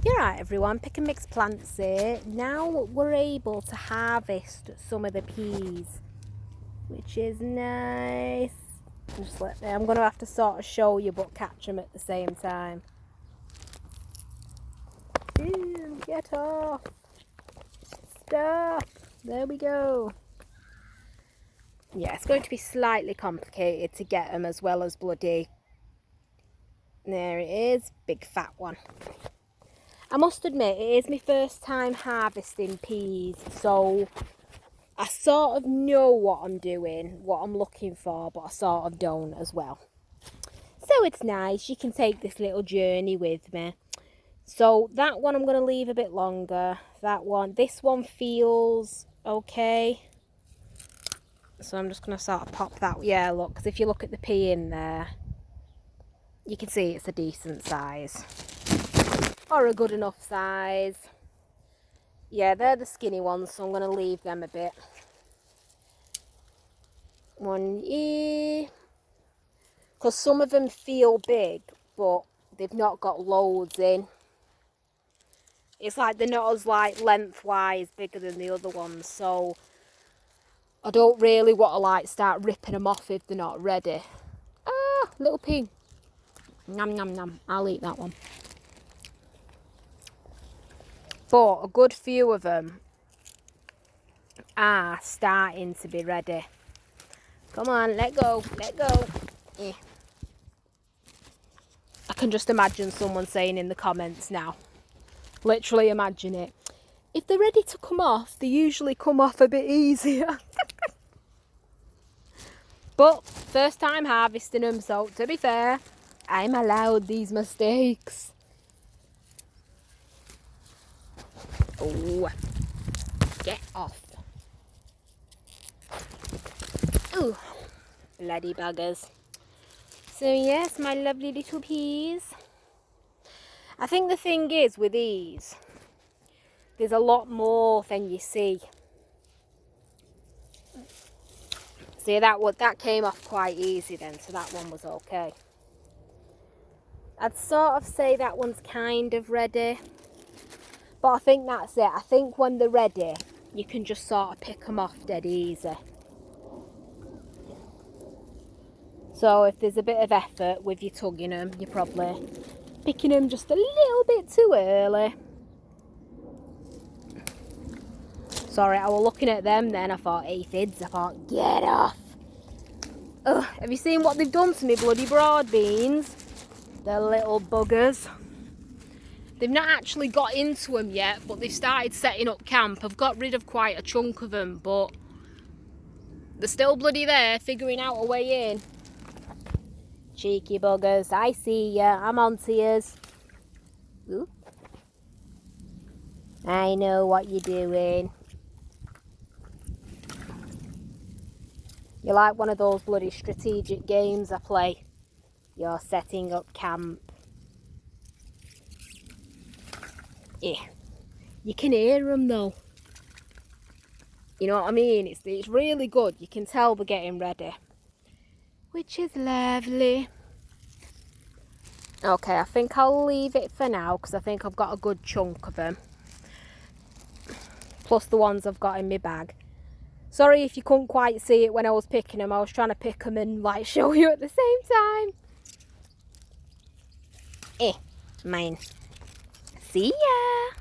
You're right, everyone. Pick and mix plants here. Now we're able to harvest some of the peas, which is nice. Just let me, I'm going to have to sort of show you but catch them at the same time. Ew, get off. Stop. There we go. Yeah, it's going to be slightly complicated to get them as well as bloody. There it is, big fat one. I must admit, it is my first time harvesting peas, so I sort of know what I'm doing, what I'm looking for, but I sort of don't as well. So it's nice, you can take this little journey with me. So that one I'm going to leave a bit longer. That one, this one feels okay. So I'm just going to sort of pop that. Yeah, look, because if you look at the pea in there, you can see it's a decent size. Or a good enough size. Yeah, they're the skinny ones, so I'm going to leave them a bit. One year. Because some of them feel big, but they've not got loads in. It's like they're not as like lengthwise bigger than the other ones, so I don't really want to like start ripping them off if they're not ready. Ah, little pea. Nom nom nom. I'll eat that one. But a good few of them are starting to be ready. Come on, let go, let go. Eh. I can just imagine someone saying in the comments now. Literally imagine it. If they're ready to come off, they usually come off a bit easier. But first time harvesting them, so to be fair, I'm allowed these mistakes. Oh, get off. Oh, bloody buggers. So yes, my lovely little peas. I think the thing is with these, there's a lot more than you see. See, that came off quite easy then, so that one was okay. I'd sort of say that one's kind of ready. But I think that's it. I think when they're ready, you can just sort of pick them off dead easy. So if there's a bit of effort with you tugging them, you're probably picking them just a little bit too early. Sorry, I was looking at them then, I thought, aphids, I thought, get off. Ugh, have you seen what they've done to me bloody broad beans? They're little buggers. They've not actually got into them yet, but they've started setting up camp. I've got rid of quite a chunk of them, but they're still bloody there, figuring out a way in. Cheeky buggers, I see ya, I'm on to yous. Ooh. I know what you're doing. You're like one of those bloody strategic games I play. You're setting up camp. Yeah. You can hear them though. You know what I mean? It's really good. You can tell they're getting ready. Which is lovely. Okay, I think I'll leave it for now because I think I've got a good chunk of them. Plus the ones I've got in my bag. Sorry if you couldn't quite see it when I was picking them. I was trying to pick them and like show you at the same time. Mine. See ya.